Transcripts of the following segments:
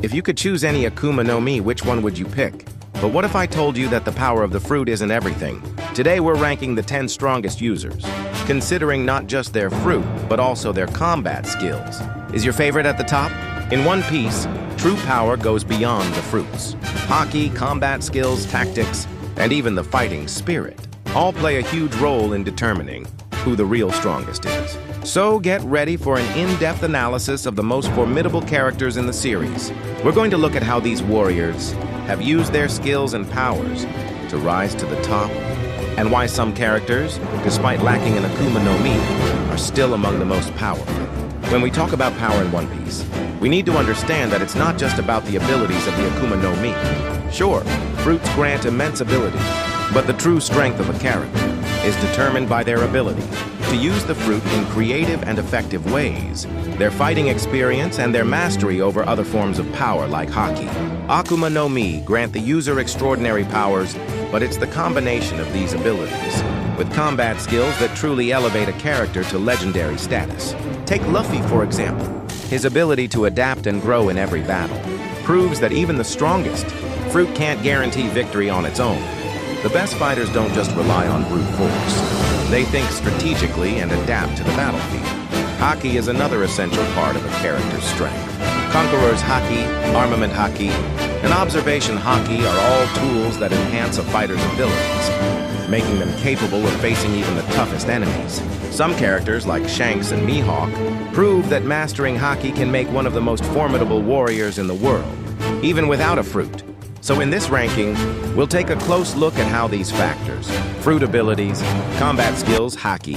If you could choose any Akuma no Mi, which one would you pick? But what if I told you that the power of the fruit isn't everything? Today we're ranking the 10 strongest users, considering not just their fruit, but also their combat skills. Is your favorite at the top? In One Piece, true power goes beyond the fruits. Haki, combat skills, tactics, and even the fighting spirit all play a huge role in determining who the real strongest is. So get ready for an in-depth analysis of the most formidable characters in the series. We're going to look at how these warriors have used their skills and powers to rise to the top, and why some characters, despite lacking an Akuma no Mi, are still among the most powerful. When we talk about power in One Piece, we need to understand that it's not just about the abilities of the Akuma no Mi. Sure, fruits grant immense ability, but the true strength of a character is determined by their ability to use the fruit in creative and effective ways, their fighting experience, and their mastery over other forms of power like Haki. Akuma no Mi grant the user extraordinary powers, but it's the combination of these abilities with combat skills that truly elevate a character to legendary status. Take Luffy, for example. His ability to adapt and grow in every battle proves that even the strongest fruit can't guarantee victory on its own. The best fighters don't just rely on brute force. They think strategically and adapt to the battlefield. Haki is another essential part of a character's strength. Conqueror's Haki, Armament Haki, and Observation Haki are all tools that enhance a fighter's abilities, making them capable of facing even the toughest enemies. Some characters, like Shanks and Mihawk, prove that mastering Haki can make one of the most formidable warriors in the world, even without a fruit. So in this ranking, we'll take a close look at how these factors, fruit abilities, combat skills, Haki,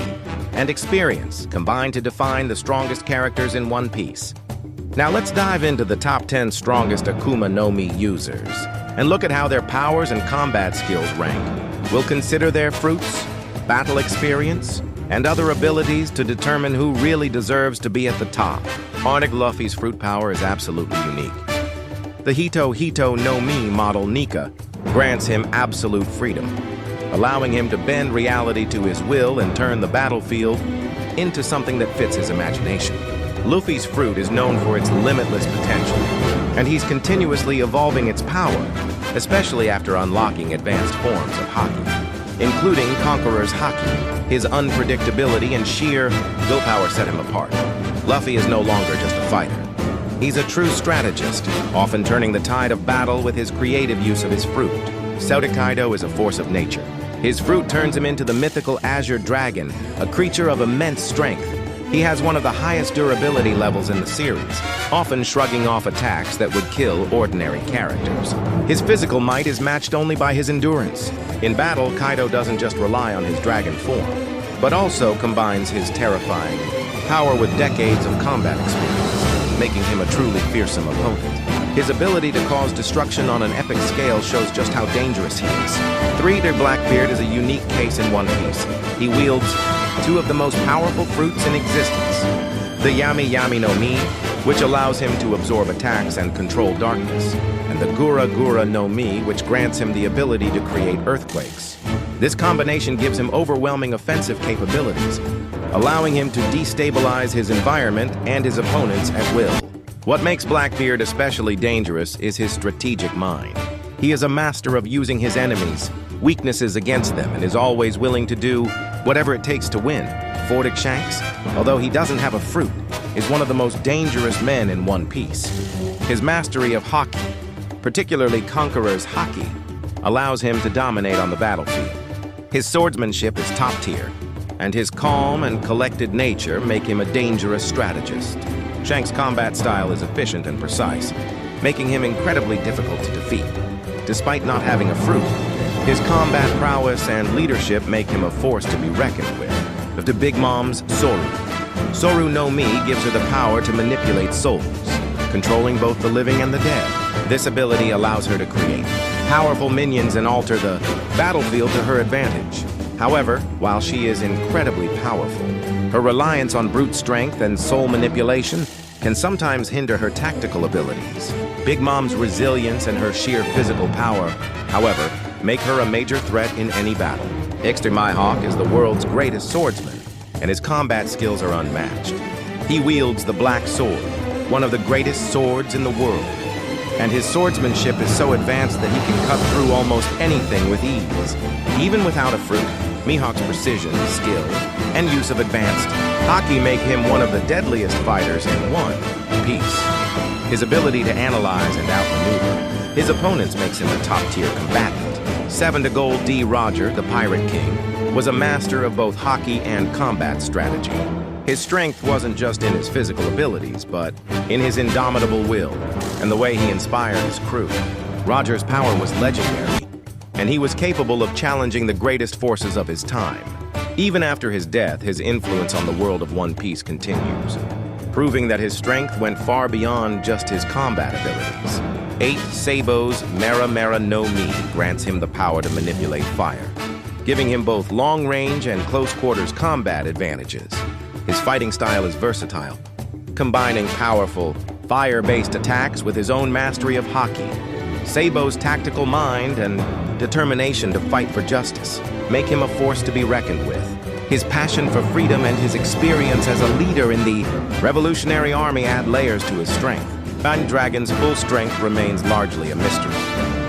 and experience combine to define the strongest characters in One Piece. Now let's dive into the top 10 strongest Akuma no Mi users and look at how their powers and combat skills rank. We'll consider their fruits, battle experience, and other abilities to determine who really deserves to be at the top. Luffy's fruit power is absolutely unique. The Hito no Mi model Nika grants him absolute freedom, allowing him to bend reality to his will and turn the battlefield into something that fits his imagination. Luffy's fruit is known for its limitless potential, and he's continuously evolving its power, especially after unlocking advanced forms of Haki, including Conqueror's Haki. His unpredictability and sheer willpower set him apart. Luffy is no longer just a fighter. He's a true strategist, often turning the tide of battle with his creative use of his fruit. Kaido is a force of nature. His fruit turns him into the mythical Azure Dragon, a creature of immense strength. He has one of the highest durability levels in the series, often shrugging off attacks that would kill ordinary characters. His physical might is matched only by his endurance. In battle, Kaido doesn't just rely on his dragon form, but also combines his terrifying power with decades of combat experience, making him a truly fearsome opponent. His ability to cause destruction on an epic scale shows just how dangerous he is. Blackbeard is a unique case in One Piece. He wields two of the most powerful fruits in existence. The Yami no Mi, which allows him to absorb attacks and control darkness, and the Gura no Mi, which grants him the ability to create earthquakes. This combination gives him overwhelming offensive capabilities, allowing him to destabilize his environment and his opponents at will. What makes Blackbeard especially dangerous is his strategic mind. He is a master of using his enemies' weaknesses against them and is always willing to do whatever it takes to win. Shanks, although he doesn't have a fruit, is one of the most dangerous men in One Piece. His mastery of Haki, particularly Conqueror's Haki, allows him to dominate on the battlefield. His swordsmanship is top tier, and his calm and collected nature make him a dangerous strategist. Shanks' combat style is efficient and precise, making him incredibly difficult to defeat. Despite not having a fruit, his combat prowess and leadership make him a force to be reckoned with. To Big Mom's Soru no Mi gives her the power to manipulate souls, controlling both the living and the dead. This ability allows her to create powerful minions and alter the battlefield to her advantage. However, while she is incredibly powerful, her reliance on brute strength and soul manipulation can sometimes hinder her tactical abilities. Big Mom's resilience and her sheer physical power, however, make her a major threat in any battle. Mihawk is the world's greatest swordsman, and his combat skills are unmatched. He wields the Black Sword, one of the greatest swords in the world, and his swordsmanship is so advanced that he can cut through almost anything with ease. Even without a fruit, Mihawk's precision, skill, and use of advanced Haki make him one of the deadliest fighters in One Piece. His ability to analyze and outmaneuver his opponents makes him a top-tier combatant. 7 to Gold D. Roger, the Pirate King, was a master of both Haki and combat strategy. His strength wasn't just in his physical abilities, but in his indomitable will and the way he inspired his crew. Roger's power was legendary, and he was capable of challenging the greatest forces of his time. Even after his death, his influence on the world of One Piece continues, proving that his strength went far beyond just his combat abilities. 8 Sabo's Mera Mera no Mi grants him the power to manipulate fire, giving him both long-range and close-quarters combat advantages. His fighting style is versatile, combining powerful, fire-based attacks with his own mastery of Haki. Sabo's tactical mind and determination to fight for justice make him a force to be reckoned with. His passion for freedom and his experience as a leader in the Revolutionary Army add layers to his strength. Dragon's full strength remains largely a mystery,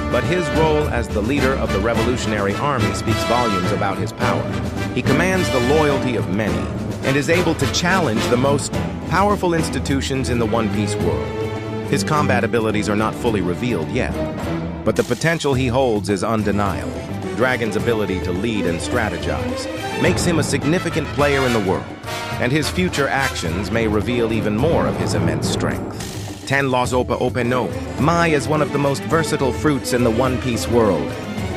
but his role as the leader of the Revolutionary Army speaks volumes about his power. He commands the loyalty of many and is able to challenge the most powerful institutions in the One Piece world. His combat abilities are not fully revealed yet, but the potential he holds is undeniable. Dragon's ability to lead and strategize makes him a significant player in the world, and his future actions may reveal even more of his immense strength. 10 Los Opa Ope no Mai is one of the most versatile fruits in the One Piece world.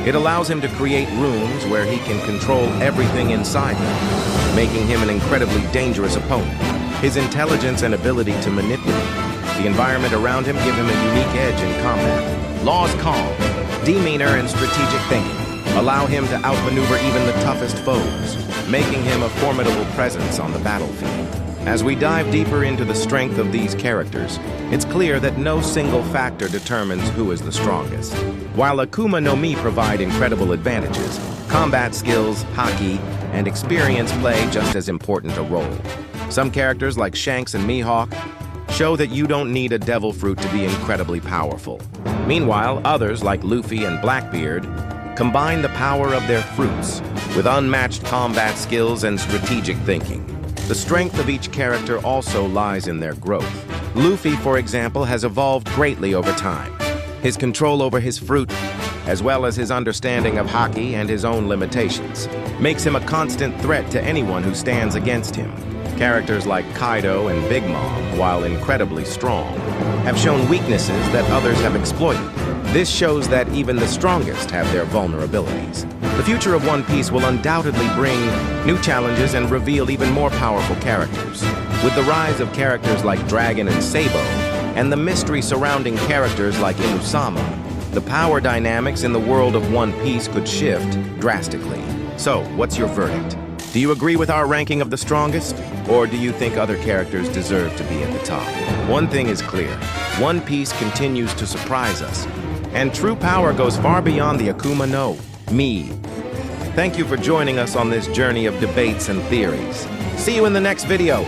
It allows him to create rooms where he can control everything inside them, making him an incredibly dangerous opponent. His intelligence and ability to manipulate the environment around him give him a unique edge in combat. Law's calm, demeanor, and strategic thinking allow him to outmaneuver even the toughest foes, making him a formidable presence on the battlefield. As we dive deeper into the strength of these characters, it's clear that no single factor determines who is the strongest. While Akuma no Mi provide incredible advantages, combat skills, Haki, and experience play just as important a role. Some characters like Shanks and Mihawk show that you don't need a devil fruit to be incredibly powerful. Meanwhile, others like Luffy and Blackbeard combine the power of their fruits with unmatched combat skills and strategic thinking. The strength of each character also lies in their growth. Luffy, for example, has evolved greatly over time. His control over his fruit, as well as his understanding of Haki and his own limitations, makes him a constant threat to anyone who stands against him. Characters like Kaido and Big Mom, while incredibly strong, have shown weaknesses that others have exploited. This shows that even the strongest have their vulnerabilities. The future of One Piece will undoubtedly bring new challenges and reveal even more powerful characters. With the rise of characters like Dragon and Sabo, and the mystery surrounding characters like Imusama, the power dynamics in the world of One Piece could shift drastically. So, what's your verdict? Do you agree with our ranking of the strongest? Or do you think other characters deserve to be at the top? One thing is clear, One Piece continues to surprise us, and true power goes far beyond the Akuma no Mi. Thank you for joining us on this journey of debates and theories. See you in the next video.